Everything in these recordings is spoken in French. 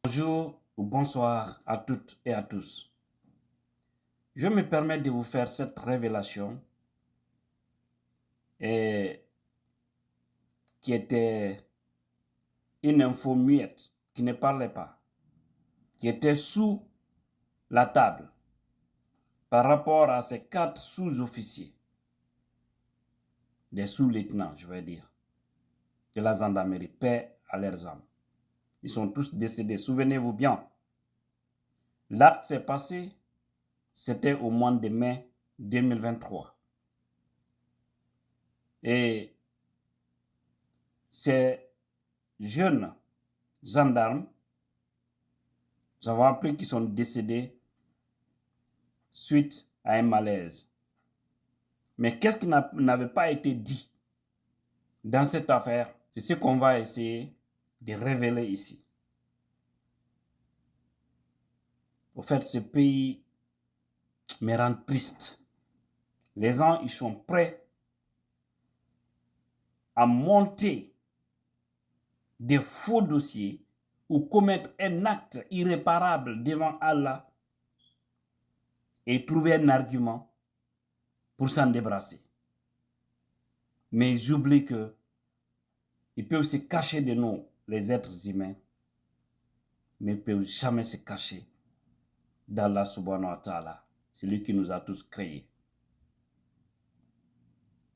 Bonjour ou bonsoir à toutes et à tous. Je me permets de vous faire cette révélation et qui était une info muette, qui ne parlait pas, qui était sous la table par rapport à ces 4 sous-officiers, des sous-lieutenants, je vais dire, de la gendarmerie, paix à leurs âmes. Ils sont tous décédés, souvenez-vous bien. L'acte s'est passé, c'était au mois de mai 2023. Et ces jeunes gendarmes, nous avons appris qu'ils sont décédés suite à un malaise. Mais qu'est-ce qui n'avait pas été dit dans cette affaire? C'est ce qu'on va essayer de révéler ici. Au fait, ce pays me rend triste. Les gens, ils sont prêts à monter des faux dossiers ou commettre un acte irréparable devant Allah et trouver un argument pour s'en débarrasser. Mais j'oublie que ils peuvent se cacher de nous, les êtres humains, mais ils ne peuvent jamais se cacher d'Allah subhanahu wa ta'ala, celui qui nous a tous créés.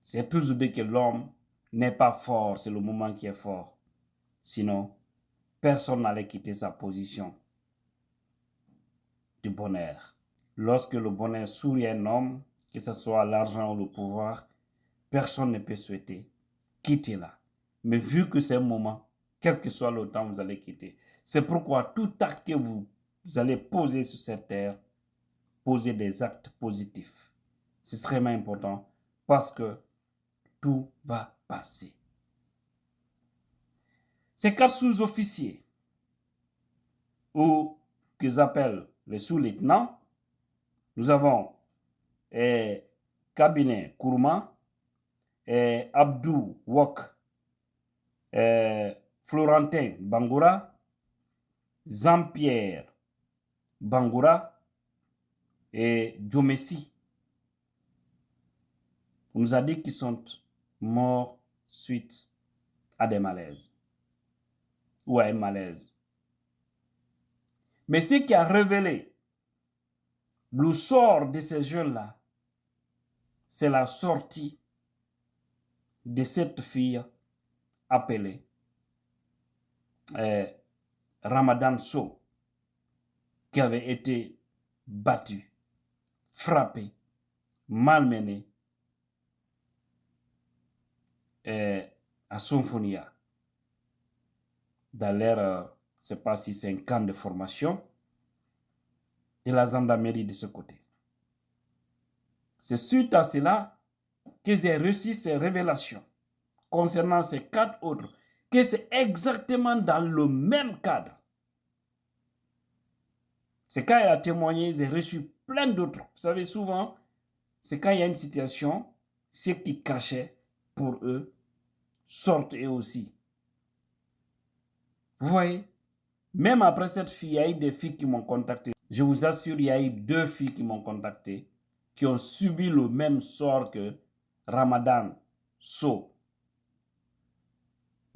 C'est toujours dit que l'homme n'est pas fort, c'est le moment qui est fort. Sinon, personne n'allait quitter sa position du bonheur. Lorsque le bonheur sourit à un homme, que ce soit l'argent ou le pouvoir, personne ne peut souhaiter quitter là. Mais vu que c'est un moment, quel que soit le temps, vous allez quitter. C'est pourquoi tout acte que vous allez poser sur cette terre, posez des actes positifs. C'est extrêmement important parce que tout va passer. Ces 4 sous-officiers, ou qu'ils appellent les sous-lieutenants, nous avons Cabinet Kourma, Abdou Wok, Florentin Bangoura, Jean-Pierre Bangoura et Diomessi. On nous a dit qu'ils sont morts suite à des malaises ou à un malaise. Mais ce qui a révélé le sort de ces jeunes-là, c'est la sortie de cette fille appelée Ramadan So, qui avait été battue, frappée, malmenée à Sonfonia, dans l'air, je ne sais pas si c'est un camp de formation, de la gendarmerie de ce côté. C'est suite à cela que j'ai reçu ces révélations concernant ces 4 autres, que c'est exactement dans le même cadre. C'est quand il a témoigné, j'ai reçu plein d'autres. Vous savez, souvent, c'est quand il y a une situation, ceux qui cachaient pour eux sortent eux aussi. Vous voyez, même après cette fille, il y a eu des filles qui m'ont contacté. Je vous assure, il y a eu 2 filles qui m'ont contacté, qui ont subi le même sort que Ramadan So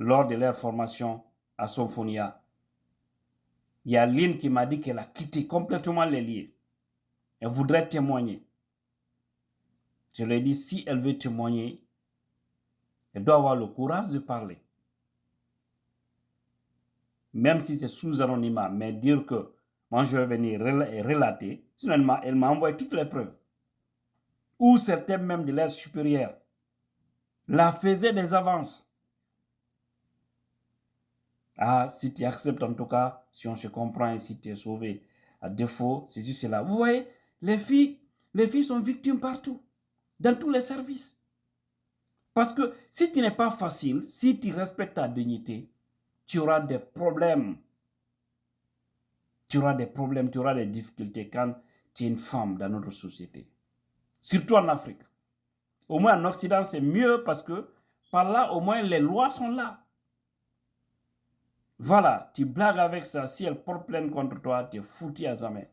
lors de leur formation à Sonfonia. Il y a Lynn qui m'a dit qu'elle a quitté complètement les lieux. Elle voudrait témoigner. Je lui ai dit, si elle veut témoigner, elle doit avoir le courage de parler. Même si c'est sous anonymat, mais dire que moi je vais venir relater, sinon elle m'a envoyé toutes les preuves. Ou certains même de l'air supérieur la faisaient des avances. Ah, si tu acceptes en tout cas, si on se comprend et si tu es sauvé. À défaut, c'est juste cela. Vous voyez, les filles sont victimes partout, dans tous les services. Parce que si tu n'es pas facile, si tu respectes ta dignité, tu auras des problèmes. Tu auras des difficultés quand tu es une femme dans notre société. Surtout en Afrique. Au moins en Occident, c'est mieux parce que par là, au moins, les lois sont là. Voilà, tu blagues avec ça. Si elle porte plainte contre toi, tu es foutu à jamais.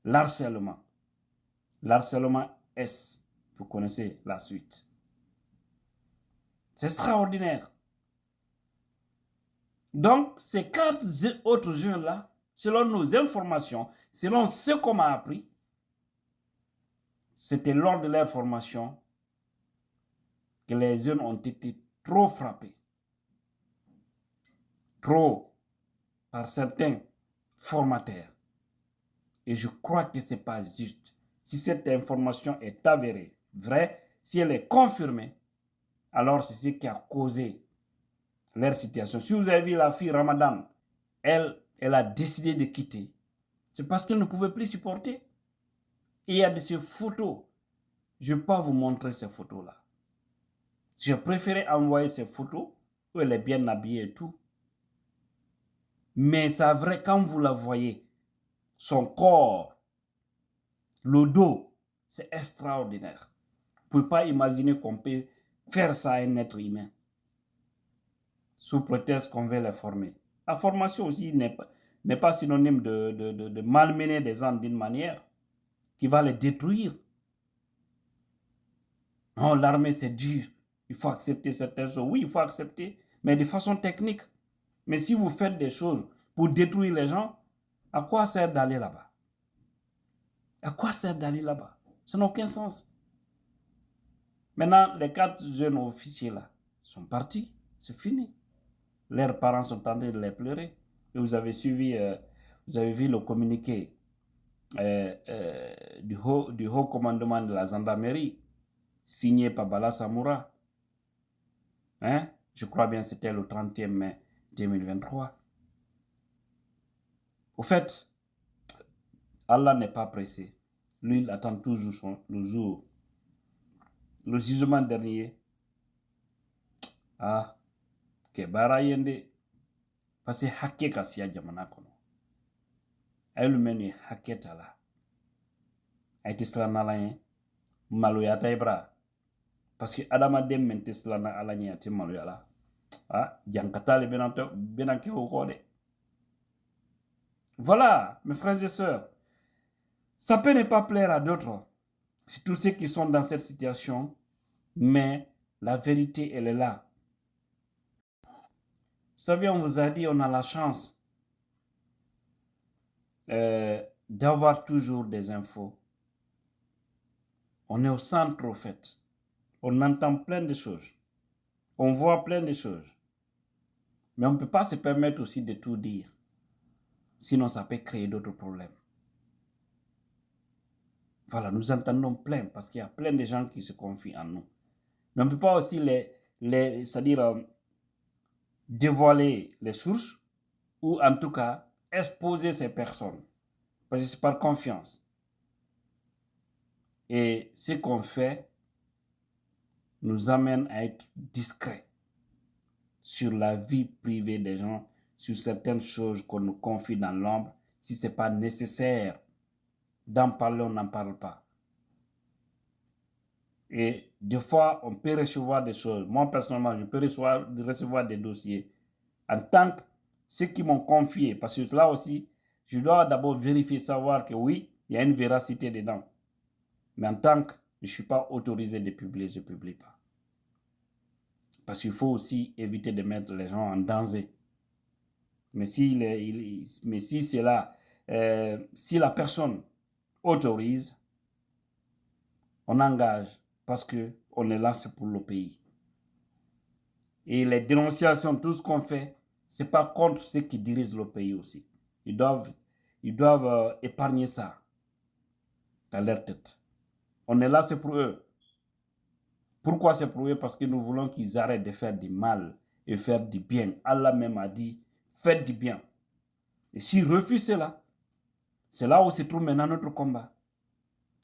L'harcèlement. L'harcèlement S. Vous connaissez la suite. C'est extraordinaire. Donc, ces 4 autres jeunes-là, selon nos informations, selon ce qu'on m'a appris, c'était lors de leur formation que les jeunes ont été trop frappés. Trop par certains formateurs. Et je crois que ce n'est pas juste. Si cette information est avérée, vraie, si elle est confirmée, alors c'est ce qui a causé leur situation. Si vous avez vu la fille Ramadan, elle a décidé de quitter. C'est parce qu'elle ne pouvait plus supporter. Et il y a de ces photos. Je ne vais pas vous montrer ces photos-là. J'ai préféré envoyer ces photos où elle est bien habillée et tout. Mais c'est vrai, quand vous la voyez, son corps, le dos, c'est extraordinaire. Vous ne pouvez pas imaginer qu'on peut faire ça à un être humain. Sous prétexte qu'on veut les former. La formation aussi n'est pas synonyme de malmener des gens d'une manière qui va les détruire. Non, l'armée c'est dur. Il faut accepter certaines choses. Oui, il faut accepter, mais de façon technique. Mais si vous faites des choses pour détruire les gens, à quoi sert d'aller là-bas? À quoi sert d'aller là-bas? Ça n'a aucun sens. Maintenant, les 4 jeunes officiers là sont partis. C'est fini. Leurs parents sont en train de les pleurer. Et vous avez suivi, vous avez vu le communiqué du haut commandement de la gendarmerie, signé par Bala Samoura. Hein? Je crois bien que c'était le 31 mai 2023. Au fait, Allah n'est pas pressé. Lui, il attend toujours le jour. Le jugement dernier. Ah, ke bara yende. Parce que hakke kasiya jamana kono. Ayelu meni hakke tala. Ayti silana laye. Maloya taibra. Parce que adama dem mente silana alanye ati maloya la. Ah, jankatale benanke okode. Voilà, mes frères et sœurs. Ça peut ne pas plaire à d'autres. C'est tous ceux qui sont dans cette situation. Mais la vérité, elle est là. Vous savez, on vous a dit, on a la chance d'avoir toujours des infos. On est au centre, au fait. On entend plein de choses. On voit plein de choses. Mais on ne peut pas se permettre aussi de tout dire. Sinon, ça peut créer d'autres problèmes. Voilà, nous entendons plein parce qu'il y a plein de gens qui se confient en nous. Mais on ne peut pas aussi c'est-à-dire dévoiler les sources ou en tout cas exposer ces personnes. Parce que c'est par confiance. Et ce qu'on fait nous amène à être discret sur la vie privée des gens, sur certaines choses qu'on nous confie dans l'ombre. Si ce n'est pas nécessaire d'en parler, on n'en parle pas. Et des fois, on peut recevoir des choses. Moi, personnellement, je peux recevoir des dossiers en tant que ceux qui m'ont confié. Parce que là aussi, je dois d'abord vérifier, savoir que oui, il y a une véracité dedans. Mais en tant que je ne suis pas autorisé de publier, je ne publie pas. Parce qu'il faut aussi éviter de mettre les gens en danger. Mais si c'est là, si la personne autorise, on engage parce qu'on est là, c'est pour le pays. Et les dénonciations, tout ce qu'on fait, ce n'est pas contre ceux qui dirigent le pays aussi. Ils doivent épargner ça dans leur tête. On est là, c'est pour eux. Pourquoi c'est pour eux? Parce que nous voulons qu'ils arrêtent de faire du mal et faire du bien. Allah même a dit, faites du bien. Et s'ils refusent cela, c'est là où se trouve maintenant notre combat.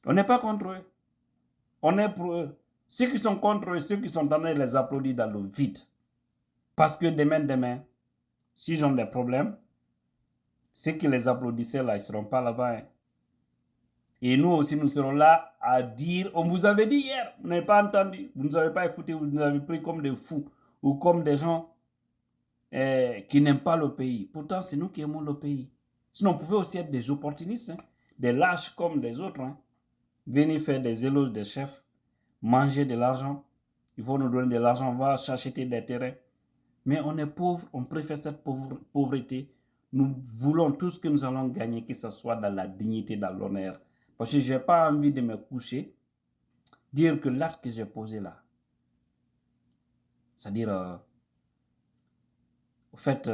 On n'est pas contre eux. On est pour eux. Ceux qui sont contre eux, ceux qui sont en train de les applaudir dans le vide. Parce que demain, s'ils ont des problèmes, ceux qui les applaudissaient là, ils ne seront pas là-bas. Hein. Et nous aussi, nous serons là à dire, on vous avait dit hier, vous n'avez pas entendu, vous ne nous avez pas écouté, vous nous avez pris comme des fous ou comme des gens qui n'aiment pas le pays. Pourtant, c'est nous qui aimons le pays. Sinon, on pouvait aussi être des opportunistes, hein, des lâches comme les autres. Hein. Venir faire des éloges des chefs, manger de l'argent. Ils vont nous donner de l'argent, on va acheter des terrains. Mais on est pauvre, on préfère cette pauvreté. Nous voulons tout ce que nous allons gagner, que ce soit dans la dignité, dans l'honneur. Parce que je n'ai pas envie de me coucher, dire que l'acte que j'ai posé là, c'est-à-dire, au fait,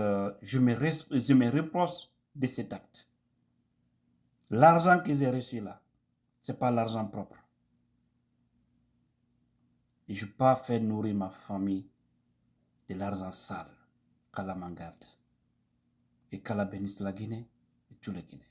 je me reproche de cet acte. L'argent que j'ai reçu là, ce n'est pas l'argent propre. Et je ne peux pas faire nourrir ma famille de l'argent sale. Qu'Allah m'en garde. Et qu'Allah bénisse la Guinée et tous les Guinéens.